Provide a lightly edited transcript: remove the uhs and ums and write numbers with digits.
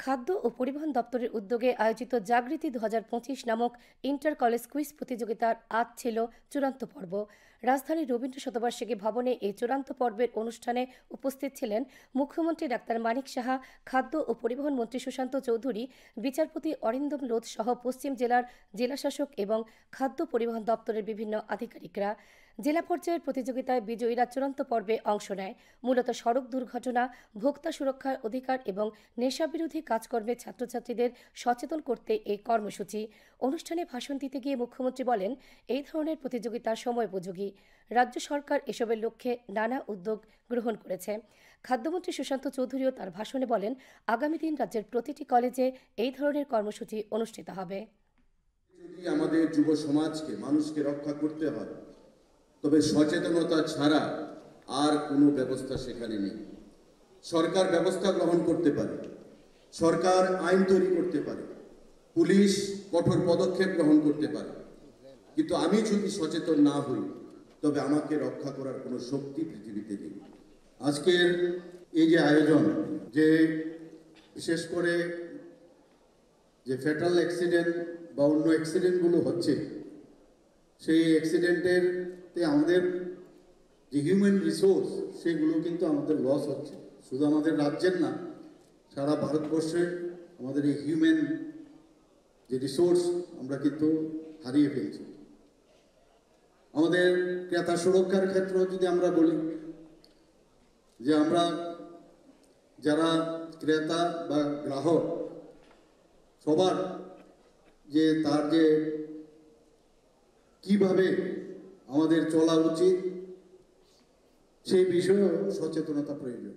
খাদ্য ও পরিবহন দপ্তরের উদ্যোগে আয়োজিত জাগৃতি 2025 নামক ইন্টার কলেজ কুইজ প্রতিযোগিতার আজ ছিল চূড়ান্ত পর্ব। রাজধানীর রবীন্দ্র শতবার্ষিকী ভবনে এই চূড়ান্ত পর্বের অনুষ্ঠানে উপস্থিত ছিলেন মুখ্যমন্ত্রী ডাক্তার মানিক সাহা, খাদ্য ও পরিবহন মন্ত্রী সুশান্ত চৌধুরী, বিচারপতি অরিন্দম লোধ সহ পশ্চিম জেলার জেলাশাসক এবং খাদ্য পরিবহন দপ্তরের বিভিন্ন আধিকারিকরা। জেলা পর্যায়ের প্রতিযোগিতায় বিজয়ীরা চূড়ান্ত পর্বে অংশ নেয়। মূলত সড়ক দুর্ঘটনা, ভোক্তা সুরক্ষার অধিকার এবং নেশাবিরোধী কাজকর্মে ছাত্রছাত্রীদের সচেতন করতে এই কর্মসূচি। অনুষ্ঠানে ভাষণ দিতে গিয়ে মুখ্যমন্ত্রী বলেন, এই ধরনের প্রতিযোগিতা সময়োপযোগী। রাজ্য সরকার এসবের লক্ষ্যে নানা উদ্যোগ গ্রহণ করেছে। খাদ্যমন্ত্রী সুশান্ত চৌধুরীও তার ভাষণে বলেন, আগামী দিন রাজ্যের প্রতিটি কলেজে এই ধরনের কর্মসূচি অনুষ্ঠিত হবে। যদি আমাদের যুব সমাজকে, মানুষকে রক্ষা করতে হয়, তবে সচেতনতা ছাড়া আর কোনো ব্যবস্থা সেখানে নেই। সরকার ব্যবস্থা গ্রহণ করতে পারে, সরকার আইন তৈরি করতে পারে, পুলিশ কঠোর পদক্ষেপ গ্রহণ করতে পারে, কিন্তু আমি যদি সচেতন না হই তবে আমাকে রক্ষা করার কোনো শক্তি পৃথিবীতে নেই। আজকের এই যে আয়োজন, যে বিশেষ করে যে ফ্যাটাল অ্যাক্সিডেন্ট বা অন্য অ্যাক্সিডেন্টগুলো হচ্ছে, সেই অ্যাক্সিডেন্টেরতে আমাদের যে হিউম্যান রিসোর্স, সেগুলো কিন্তু আমাদের লস হচ্ছে। শুধু আমাদের রাজ্যের না, সারা ভারতবর্ষে আমাদের এই হিউম্যান যে রিসোর্স আমরা কিন্তু হারিয়ে ফেলছি। আমাদের ক্রেতা সুরক্ষার ক্ষেত্রেও যদি আমরা বলি যে আমরা যারা ক্রেতা বা গ্রাহক, সবার যে তার যে কিভাবে আমাদের চলা উচিত, সেই বিষয়েও সচেতনতা প্রয়োজন।